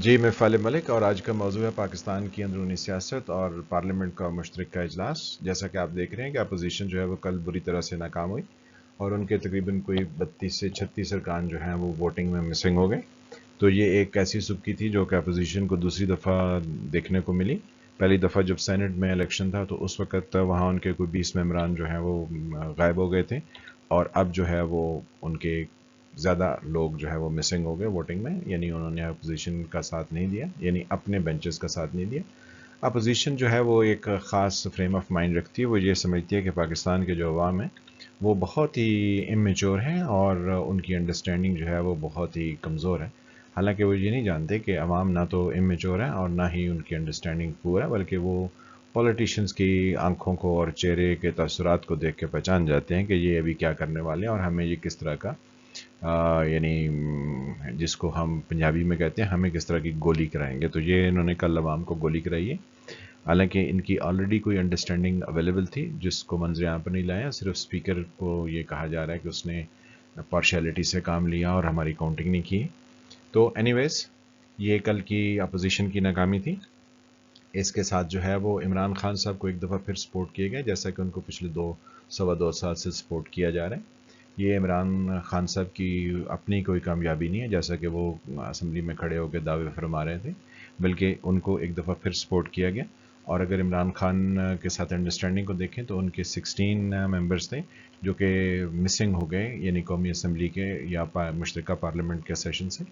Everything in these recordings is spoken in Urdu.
جی میں فالح ملک، اور آج کا موضوع ہے پاکستان کی اندرونی سیاست اور پارلیمنٹ کا مشترکہ اجلاس۔ جیسا کہ آپ دیکھ رہے ہیں کہ اپوزیشن جو ہے وہ کل بری طرح سے ناکام ہوئی، اور ان کے تقریباً کوئی 32 سے 36 ارکان جو ہیں وہ ووٹنگ میں مسنگ ہو گئے۔ تو یہ ایک ایسی سبکی تھی جو کہ اپوزیشن کو دوسری دفعہ دیکھنے کو ملی۔ پہلی دفعہ جب سینٹ میں الیکشن تھا تو اس وقت وہاں ان کے کوئی 20 ممبران جو ہیں وہ غائب ہو گئے تھے، اور اب جو ہے وہ ان کے زیادہ لوگ جو ہے وہ مسنگ ہو گئے ووٹنگ میں، یعنی انہوں نے اپوزیشن کا ساتھ نہیں دیا، یعنی اپنے بینچز کا ساتھ نہیں دیا۔ اپوزیشن جو ہے وہ ایک خاص فریم آف مائنڈ رکھتی ہے، وہ یہ سمجھتی ہے کہ پاکستان کے جو عوام ہیں وہ بہت ہی امیچور ہیں، اور ان کی انڈرسٹینڈنگ جو ہے وہ بہت ہی کمزور ہے۔ حالانکہ وہ یہ نہیں جانتے کہ عوام نہ تو امیچور ہیں اور نہ ہی ان کی انڈرسٹینڈنگ پور ہے، بلکہ وہ پولیٹیشینز کی آنکھوں کو اور چہرے کے تاثرات کو دیکھ کے پہچان جاتے ہیں کہ یہ ابھی کیا کرنے والے ہیں، اور ہمیں یہ کس طرح کا یعنی جس کو ہم پنجابی میں کہتے ہیں ہمیں کس طرح کی گولی کرائیں گے۔ تو یہ انہوں نے کل عوام کو گولی کرائی ہے، حالانکہ ان کی آلریڈی کوئی انڈرسٹینڈنگ اویلیبل تھی جس کو منظر عام پر نہیں لایا۔ صرف اسپیکر کو یہ کہا جا رہا ہے کہ اس نے پارشیلٹی سے کام لیا اور ہماری کاؤنٹنگ نہیں کی۔ تو اینی ویز یہ کل کی اپوزیشن کی ناکامی تھی۔ اس کے ساتھ جو ہے وہ عمران خان صاحب کو ایک دفعہ پھر سپورٹ کیے گئے، جیسا کہ ان کو پچھلے سوا دو سال سے سپورٹ کیا جا رہا ہے۔ یہ عمران خان صاحب کی اپنی کوئی کامیابی نہیں ہے، جیسا کہ وہ اسمبلی میں کھڑے ہو کے دعوے فرما رہے تھے، بلکہ ان کو ایک دفعہ پھر سپورٹ کیا گیا۔ اور اگر عمران خان کے ساتھ انڈرسٹینڈنگ کو دیکھیں تو ان کے 16 ممبرز تھے جو کہ مسنگ ہو گئے، یعنی قومی اسمبلی کے یا مشترکہ پارلیمنٹ کے سیشن سے۔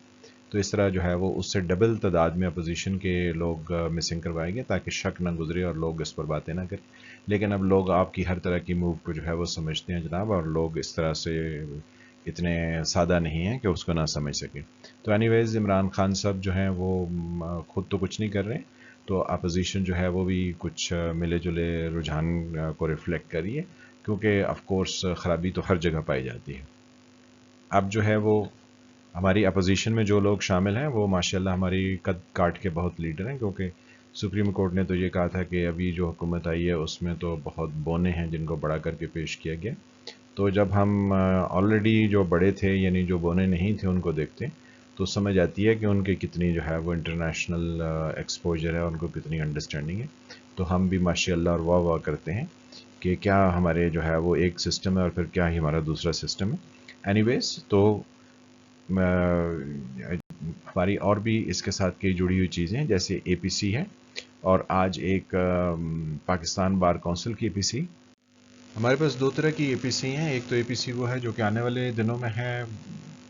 تو اس طرح جو ہے وہ اس سے ڈبل تعداد میں اپوزیشن کے لوگ مسنگ کروائے گئے تاکہ شک نہ گزرے اور لوگ اس پر باتیں نہ کریں۔ لیکن اب لوگ آپ کی ہر طرح کی موو کو جو ہے وہ سمجھتے ہیں جناب، اور لوگ اس طرح سے اتنے سادہ نہیں ہیں کہ اس کو نہ سمجھ سکیں۔ تو اینی ویز عمران خان صاحب جو ہیں وہ خود تو کچھ نہیں کر رہے، تو اپوزیشن جو ہے وہ بھی کچھ ملے جلے رجحان کو ریفلیکٹ کر رہی ہے، کیونکہ آف کورس خرابی تو ہر جگہ پائی جاتی ہے۔ اب جو ہے وہ ہماری اپوزیشن میں جو لوگ شامل ہیں وہ ماشاءاللہ ہماری قد کاٹ کے بہت لیڈر ہیں، کیونکہ سپریم کورٹ نے تو یہ کہا تھا کہ ابھی جو حکومت آئی ہے اس میں تو بہت بونے ہیں جن کو بڑا کر کے پیش کیا گیا۔ تو جب ہم آلریڈی جو بڑے تھے یعنی جو بونے نہیں تھے ان کو دیکھتے تو سمجھ آتی ہے کہ ان کی کتنی جو ہے وہ انٹرنیشنل ایکسپوجر ہے، ان کو کتنی انڈرسٹینڈنگ ہے۔ تو ہم بھی ماشاءاللہ اور واہ واہ کرتے ہیں کہ کیا ہمارے جو ہے وہ ایک سسٹم ہے اور پھر کیا ہی ہمارا دوسرا سسٹم ہے۔ اینی ویز تو ہماری اور بھی اس کے ساتھ کئی جڑی ہوئی چیزیں جیسے اے پی سی ہے، اور آج ایک پاکستان بار کونسل کی اے پی سی۔ ہمارے پاس دو طرح کی اے پی سی ہیں، ایک تو اے پی سی وہ ہے جو کہ آنے والے دنوں میں ہے،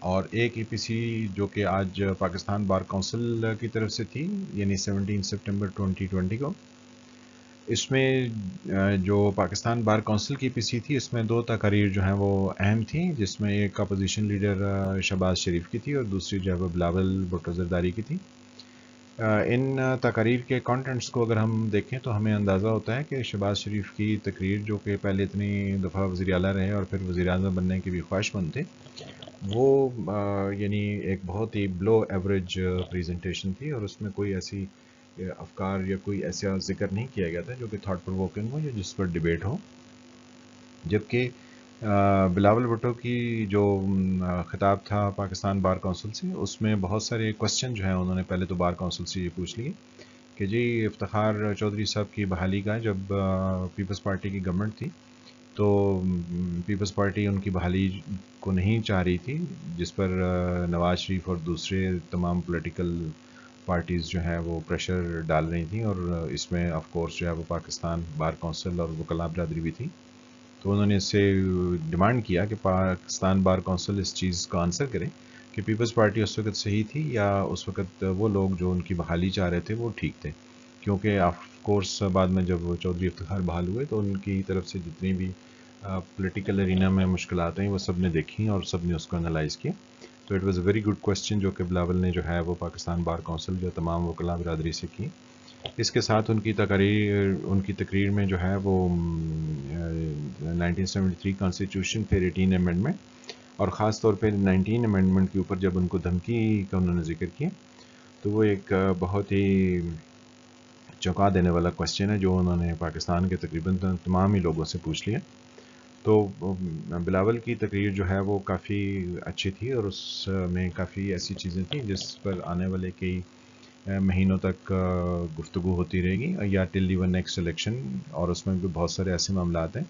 اور ایک اے پی سی جو کہ آج پاکستان بار کونسل کی طرف سے تھی، یعنی 17 سپٹمبر 2020 کو۔ اس میں جو پاکستان بار کونسل کی پی سی تھی، اس میں دو تقاریر جو ہیں وہ اہم تھیں، جس میں ایک اپوزیشن لیڈر شہباز شریف کی تھی اور دوسری جو ہے وہ بلاول بھٹو زرداری کی تھی۔ ان تقاریر کے کانٹینٹس کو اگر ہم دیکھیں تو ہمیں اندازہ ہوتا ہے کہ شہباز شریف کی تقریر، جو کہ پہلے اتنی دفعہ وزیر اعلیٰ رہے اور پھر وزیر اعظم بننے کے بھی خواہش مند تھے، وہ یعنی ایک بہت ہی بلو ایوریج پریزنٹیشن تھی، اور اس میں کوئی ایسی افکار یا کوئی ایسا ذکر نہیں کیا گیا تھا جو کہ تھاٹ پرووکنگ ہو یا جس پر ڈیبیٹ ہو۔ جبکہ بلاول بھٹو کی جو خطاب تھا پاکستان بار کونسل سے، اس میں بہت سارے کوسچن جو ہیں انہوں نے پہلے تو بار کونسل سے یہ پوچھ لیے کہ جی افتخار چودھری صاحب کی بحالی کا جب پیپلز پارٹی کی گورنمنٹ تھی تو پیپلز پارٹی ان کی بحالی کو نہیں چاہ رہی تھی، جس پر نواز شریف اور دوسرے تمام پولیٹیکل پارٹیز جو ہیں وہ پریشر ڈال رہی تھیں، اور اس میں آف کورس جو ہے وہ پاکستان بار کونسل اور وکلاء برادری بھی تھی۔ تو انہوں نے اس سے ڈیمانڈ کیا کہ پاکستان بار کونسل اس چیز کا آنسر کرے کہ پیپلز پارٹی اس وقت صحیح تھی یا اس وقت وہ لوگ جو ان کی بحالی چاہ رہے تھے وہ ٹھیک تھے، کیونکہ آف کورس بعد میں جب چودھری افتخار بحال ہوئے تو ان کی طرف سے جتنی بھی پولیٹیکل ارینا میں مشکلات ہیں وہ سب نے دیکھی اور سب نے اس کو انالائز کیا۔ تو it was a very good question جو کہ بلاول نے جو ہے وہ پاکستان بار کونسل جو تمام وکلاء برادری سے کی۔ اس کے ساتھ ان کی تقریر میں جو ہے وہ 1973 کانسٹیٹیوشن، پھر 18 امینڈمنٹ، اور خاص طور پہ 19 امینڈمنٹ کے اوپر جب ان کو دھمکی کا انہوں نے ذکر کیا تو وہ ایک بہت ہی چونکا دینے والا کوسچن ہے جو انہوں نے پاکستان کے تقریباً تمام ہی لوگوں سے پوچھ لیا۔ تو بلاول کی تقریر جو ہے وہ کافی اچھی تھی، اور اس میں کافی ایسی چیزیں تھیں جس پر آنے والے کئی مہینوں تک گفتگو ہوتی رہے گی یا ٹل ایون نیکسٹ الیکشن، اور اس میں بھی بہت سارے ایسے معاملات ہیں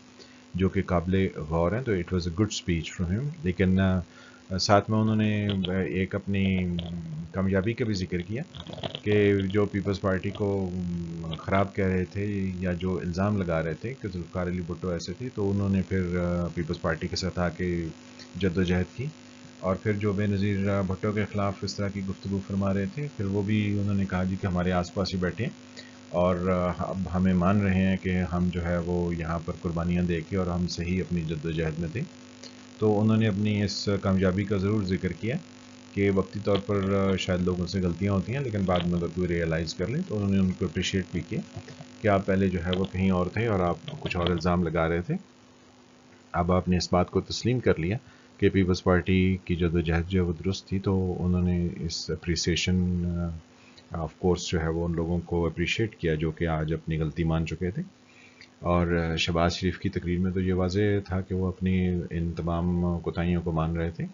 جو کہ قابل غور ہیں. تو it was a good speech from ہم. لیکن ساتھ میں انہوں نے ایک اپنی کامیابی کا بھی ذکر کیا کہ جو پیپلز پارٹی کو خراب کہہ رہے تھے یا جو الزام لگا رہے تھے کہ ذوالفقار علی بھٹو ایسے تھے، تو انہوں نے پھر پیپلز پارٹی کے ساتھ آ کے جد و جہد کی، اور پھر جو بے نظیر بھٹو کے خلاف اس طرح کی گفتگو فرما رہے تھے، پھر وہ بھی انہوں نے کہا جی کہ ہمارے آس پاس ہی بیٹھے ہیں اور اب ہمیں مان رہے ہیں کہ ہم جو ہے وہ یہاں پر قربانیاں دے کے اور ہم صحیح اپنی جد و جہد میں تھے. تو انہوں نے اپنی اس کامیابی کا ضرور ذکر کیا کہ وقتی طور پر شاید لوگوں سے غلطیاں ہوتی ہیں، لیکن بعد میں اگر کوئی ریئلائز کر لیں تو انہوں نے ان کو اپریشیٹ بھی کیا کہ آپ پہلے جو ہے وہ کہیں اور تھے اور آپ کچھ اور الزام لگا رہے تھے. اب آپ نے اس بات کو تسلیم کر لیا کہ پیپلز پارٹی کی جد و جہد جو ہے وہ درست تھی، تو انہوں نے اس اپریسیشن آف کورس جو ہے وہ ان لوگوں کو اپریشیٹ کیا جو کہ آج اپنی غلطی مان چکے تھے. اور شہباز شریف کی تقریر میں تو یہ واضح تھا کہ وہ اپنی ان تمام کوتاہیوں کو مان رہے تھے.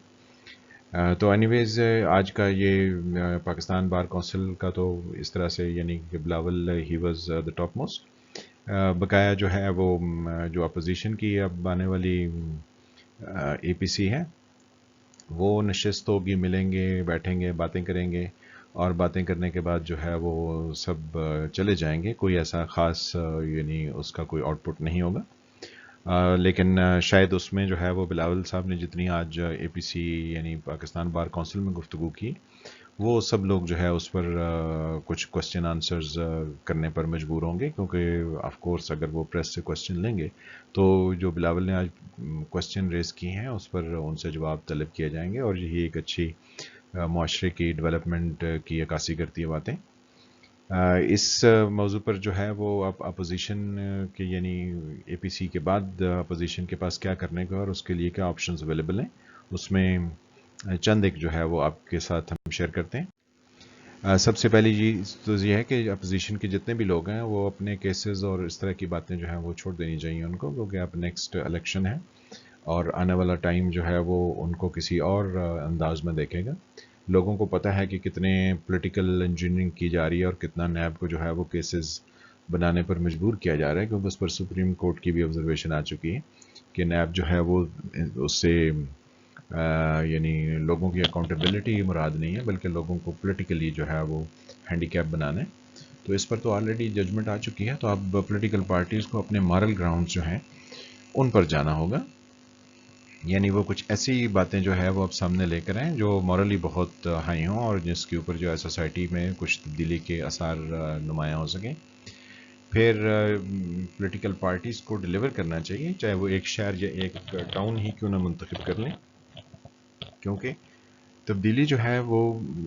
تو اینی ویز آج کا یہ پاکستان بار کونسل کا تو اس طرح سے، یعنی کہ Bilawal he was the top most. بقایا جو ہے وہ جو اپوزیشن کی اب آنے والی اے پی سی ہے، وہ نشست ہوگی، ملیں گے، بیٹھیں گے، باتیں کریں گے، اور باتیں کرنے کے بعد جو ہے وہ سب چلے جائیں گے. کوئی ایسا خاص یعنی اس کا کوئی آؤٹ پٹ نہیں ہوگا. لیکن شاید اس میں جو ہے وہ بلاول صاحب نے جتنی آج اے پی سی یعنی پاکستان بار کونسل میں گفتگو کی، وہ سب لوگ جو ہے اس پر کچھ کوسچن آنسرز کرنے پر مجبور ہوں گے، کیونکہ آف کورس اگر وہ پریس سے کوسچن لیں گے تو جو بلاول نے آج کوسچن ریز کی ہیں اس پر ان سے جواب طلب کیے جائیں گے، اور یہی ایک اچھی معاشرے کی ڈیولپمنٹ کی عکاسی کرتی ہے باتیں. اس موضوع پر جو ہے وہ اب اپوزیشن کے یعنی اے پی سی کے بعد اپوزیشن کے پاس کیا کرنے کا اور اس کے لیے کیا آپشنز اویلیبل ہیں، اس میں چند ایک جو ہے وہ آپ کے ساتھ ہم شیئر کرتے ہیں. سب سے پہلی چیز تو یہ ہے کہ اپوزیشن کے جتنے بھی لوگ ہیں وہ اپنے کیسز اور اس طرح کی باتیں جو ہیں وہ چھوڑ دینی چاہیے ان کو، کیونکہ اب نیکسٹ الیکشن ہے اور آنے والا ٹائم جو ہے وہ ان کو کسی اور انداز میں دیکھے گا. لوگوں کو پتہ ہے کہ کتنے پولیٹیکل انجینئرنگ کی جا رہی ہے اور کتنا نیب کو جو ہے وہ کیسز بنانے پر مجبور کیا جا رہا ہے، کیونکہ اس پر سپریم کورٹ کی بھی آبزرویشن آ چکی ہے کہ نیب جو ہے وہ اس سے یعنی لوگوں کی اکاؤنٹیبلٹی مراد نہیں ہے، بلکہ لوگوں کو پولیٹیکلی جو ہے وہ ہینڈی کیپ بنانا ہے. تو اس پر تو آلریڈی ججمنٹ آ چکی ہے، تو اب پولیٹیکل پارٹیز کو اپنے مارل گراؤنڈز جو ہیں ان پر جانا ہوگا. یعنی وہ کچھ ایسی باتیں جو ہے وہ اب سامنے لے کر آئیں جو مورلی بہت ہائی ہوں اور جس کے اوپر جو ہے سوسائٹی میں کچھ تبدیلی کے آثار نمایاں ہو سکیں. پھر پولیٹیکل پارٹیز کو ڈیلیور کرنا چاہیے، چاہے وہ ایک شہر یا ایک ٹاؤن ہی کیوں نہ منتخب کر لیں، کیونکہ تبدیلی جو ہے وہ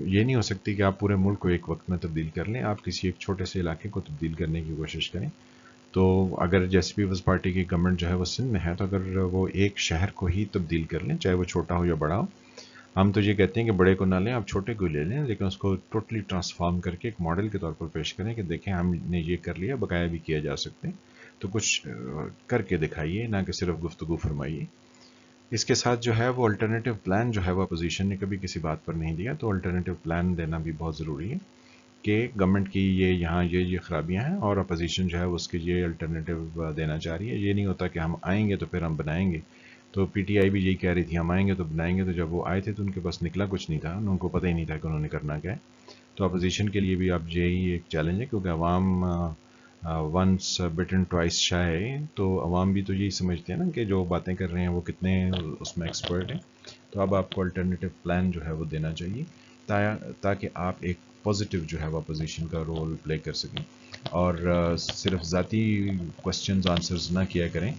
یہ نہیں ہو سکتی کہ آپ پورے ملک کو ایک وقت میں تبدیل کر لیں. آپ کسی ایک چھوٹے سے علاقے کو تبدیل کرنے کی کوشش کریں. تو اگر جیسے پیپلز پارٹی کی گورنمنٹ جو ہے وہ سندھ میں ہے، تو اگر وہ ایک شہر کو ہی تبدیل کر لیں، چاہے وہ چھوٹا ہو یا بڑا ہو. ہم تو یہ کہتے ہیں کہ بڑے کو نہ لیں، آپ چھوٹے کو لے لیں، لیکن اس کو ٹوٹلی ٹرانسفارم کر کے ایک ماڈل کے طور پر پیش کریں کہ دیکھیں ہم نے یہ کر لیا، بقایا بھی کیا جا سکتے ہیں. تو کچھ کر کے دکھائیے، نہ کہ صرف گفتگو فرمائیے. اس کے ساتھ جو ہے وہ الٹرنیٹیو پلان جو ہے وہ اپوزیشن نے کبھی کسی بات پر نہیں دیا، تو الٹرنیٹیو پلان دینا بھی بہت ضروری ہے کہ گورنمنٹ کی یہاں یہ خرابیاں ہیں اور اپوزیشن جو ہے اس کے یہ الٹرنیٹیو دینا چاہ رہی ہے. یہ نہیں ہوتا کہ ہم آئیں گے تو پھر ہم بنائیں گے. تو پی ٹی آئی بھی یہی کہہ رہی تھی ہم آئیں گے تو بنائیں گے، تو جب وہ آئے تھے تو ان کے پاس نکلا کچھ نہیں تھا، ان کو پتہ ہی نہیں تھا کہ انہوں نے کرنا کیا ہے. تو اپوزیشن کے لیے بھی اب یہی ایک چیلنج ہے، کیونکہ عوام ونس بٹن ٹوائس شائے، تو عوام بھی تو یہی سمجھتے ہیں نا کہ جو باتیں کر رہے ہیں وہ کتنے اس میں ایکسپرٹ ہیں. تو اب آپ کو الٹرنیٹیو پلان جو ہے وہ دینا چاہیے تاکہ آپ ایک پازیٹیو جو ہے وہ اپوزیشن کا رول پلے کر سکیں، اور صرف ذاتی کوسچنز آنسرز نہ کیا کریں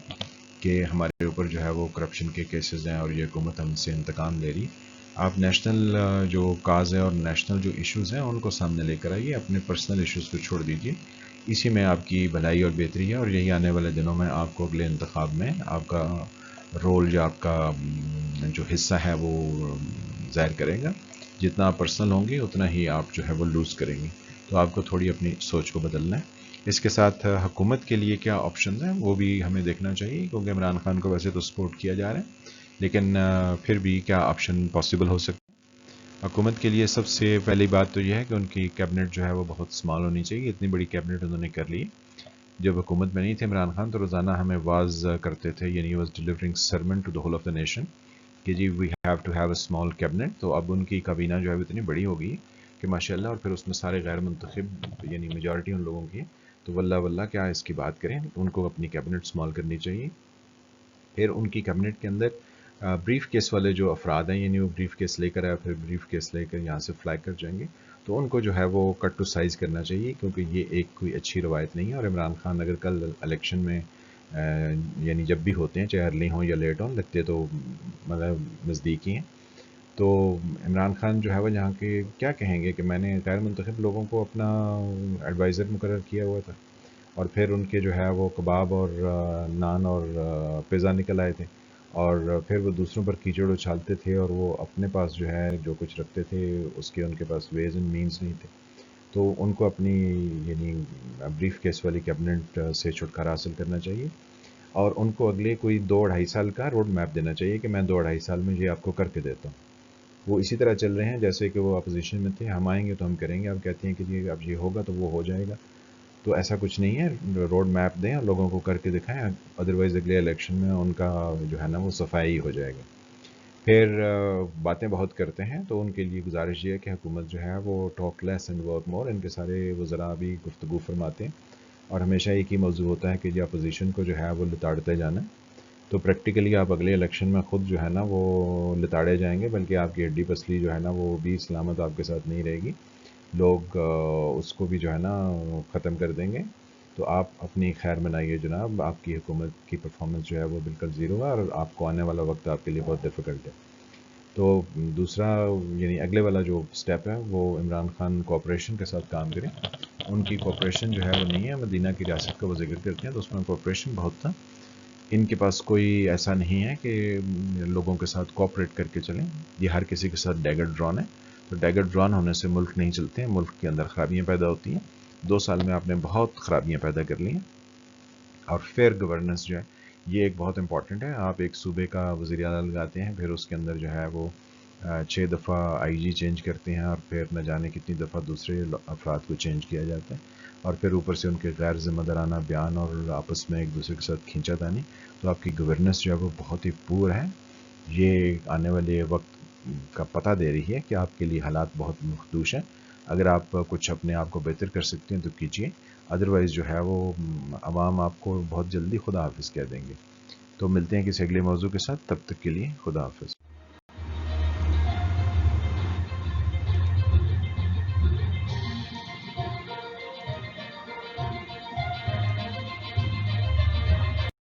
کہ ہمارے اوپر جو ہے وہ کرپشن کے کیسز ہیں اور یہ حکومت ہم سے انتقام لے رہی. آپ نیشنل جو کاز ہے اور نیشنل جو ایشوز ہیں ان کو سامنے لے کر آئیے، اپنے پرسنل ایشوز کو چھوڑ دیجیے. اسی میں آپ کی بھلائی اور بہتری ہے، اور یہی آنے والے دنوں میں آپ کو اگلے انتخاب میں آپ کا رول یا آپ کا جو حصہ ہے وہ ظاہر کرے گا. جتنا آپ پرسنل ہوں گے اتنا ہی آپ جو ہے وہ لوز کریں گے. تو آپ کو تھوڑی اپنی سوچ کو بدلنا ہے. اس کے ساتھ حکومت کے لیے کیا آپشنز ہیں وہ بھی ہمیں دیکھنا چاہیے، کیونکہ عمران خان کو ویسے تو سپورٹ کیا جا رہا ہے، لیکن پھر بھی کیا آپشن پاسبل ہو سکتا ہے. حکومت کے لیے سب سے پہلی بات تو یہ ہے کہ ان کی کیبنٹ جو ہے وہ بہت اسمال ہونی چاہیے. اتنی بڑی کیبنٹ انہوں نے کر لی. جب حکومت میں نہیں تھے عمران خان تو روزانہ ہمیں واز کرتے تھے, یعنی was delivering sermon to the whole of the nation کہ جی we have to have a small cabinet. تو اب ان کی کابینہ جو ہے وہ اتنی بڑی ہوگی کہ ماشاء اللہ, اور پھر اس میں سارے غیر منتخب یعنی میجورٹی ان لوگوں کی, تو واللہ واللہ کیا اس کی بات کریں. ان کو اپنی کیبنٹ اسمال کرنی چاہیے. پھر ان کی کیبنٹ کے اندر بریف کیس والے جو افراد ہیں, یعنی وہ بریف کیس لے کر آئے پھر بریف کیس لے کر یہاں سے فلائی کر جائیں گے, تو ان کو جو ہے وہ کٹ ٹو سائز کرنا چاہیے, کیونکہ یہ ایک کوئی اچھی روایت نہیں ہے. اور عمران خان اگر کل الیکشن میں یعنی جب بھی ہوتے ہیں چاہے ارلی ہوں یا لیٹ ہوں, لگتے تو مطلب نزدیک ہی ہیں, تو عمران خان جو ہے وہ یہاں کے کیا کہیں گے کہ میں نے غیر منتخب لوگوں کو اپنا ایڈوائزر مقرر کیا ہوا تھا, اور پھر ان کے جو ہے وہ کباب اور نان اور پیزا نکل آئے تھے, اور پھر وہ دوسروں پر کیچڑ اچھالتے تھے, اور وہ اپنے پاس جو ہے جو کچھ رکھتے تھے اس کے ان کے پاس ویز اینڈ مینز نہیں تھے. تو ان کو اپنی یعنی بریف کیس والی کیبنٹ سے چھٹکارا حاصل کرنا چاہیے, اور ان کو اگلے کوئی 2-2.5 سال کا روڈ میپ دینا چاہیے کہ میں 2-2.5 سال میں یہ آپ کو کر کے دیتا ہوں. وہ اسی طرح چل رہے ہیں جیسے کہ وہ اپوزیشن میں تھے, ہم آئیں گے تو ہم کریں گے, اب کہتے ہیں کہ جی اب یہ ہوگا تو وہ ہو جائے گا. تو ایسا کچھ نہیں ہے, روڈ میپ دیں اور لوگوں کو کر کے دکھائیں, ادروائز اگلے الیکشن میں ان کا جو ہے نا وہ صفائی ہو جائے گا. پھر باتیں بہت کرتے ہیں, تو ان کے لیے گزارش یہ ہے کہ حکومت جو ہے وہ talk less and work more. ان کے سارے وزراء بھی گفتگو فرماتے ہیں, اور ہمیشہ ایک ہی موضوع ہوتا ہے کہ جی اپوزیشن کو جو ہے وہ لتاڑتے جانا. تو پریکٹیکلی آپ اگلے الیکشن میں خود جو ہے نا وہ لتاڑے جائیں گے, بلکہ آپ کی ہڈی پسلی جو ہے نا وہ بھی سلامت آپ کے ساتھ نہیں رہے گی, لوگ اس کو بھی جو ہے نا ختم کر دیں گے. تو آپ اپنی خیر منائیے جناب, آپ کی حکومت کی پرفارمنس جو ہے وہ بالکل زیرو ہے, اور آپ کو آنے والا وقت آپ کے لیے بہت ڈیفیکلٹ ہے. تو دوسرا یعنی اگلے والا جو سٹیپ ہے وہ عمران خان کوآپریشن کے ساتھ کام کریں. ان کی کوآپریشن جو ہے وہ نہیں ہے, مدینہ کی ریاست کا وہ ذکر کرتے ہیں تو اس میں کوآپریشن بہت تھا. ان کے پاس کوئی ایسا نہیں ہے کہ لوگوں کے ساتھ کوآپریٹ کر کے چلیں, یہ ہر کسی کے ساتھ ڈیگر ڈرون ہے. تو ڈیگر ڈرون ہونے سے ملک نہیں چلتے ہیں, ملک کے اندر خرابیاں پیدا ہوتی ہیں. 2 سال میں آپ نے بہت خرابیاں پیدا کر لی ہیں. اور فیئر گورننس جو ہے یہ ایک بہت امپورٹنٹ ہے. آپ ایک صوبے کا وزیر اعلیٰ لگاتے ہیں, پھر اس کے اندر جو ہے وہ 6 دفعہ آئی جی چینج کرتے ہیں, اور پھر نہ جانے کتنی دفعہ دوسرے افراد کو چینج کیا جاتا ہے, اور پھر اوپر سے ان کے غیر ذمہ دارانہ بیان اور آپس میں ایک دوسرے کے ساتھ کھینچا تانی. تو آپ کی گورننس جو ہے وہ بہت ہی پور ہے. یہ آنے والے وقت کا پتہ دے رہی ہے کہ آپ کے لیے حالات بہت مخدوش ہیں. اگر آپ کچھ اپنے آپ کو بہتر کر سکتے ہیں تو کیجیے, ادروائز جو ہے وہ عوام آپ کو بہت جلدی خدا حافظ کہہ دیں گے. تو ملتے ہیں کسی اگلے موضوع کے ساتھ, تب تک کے لیے خدا حافظ.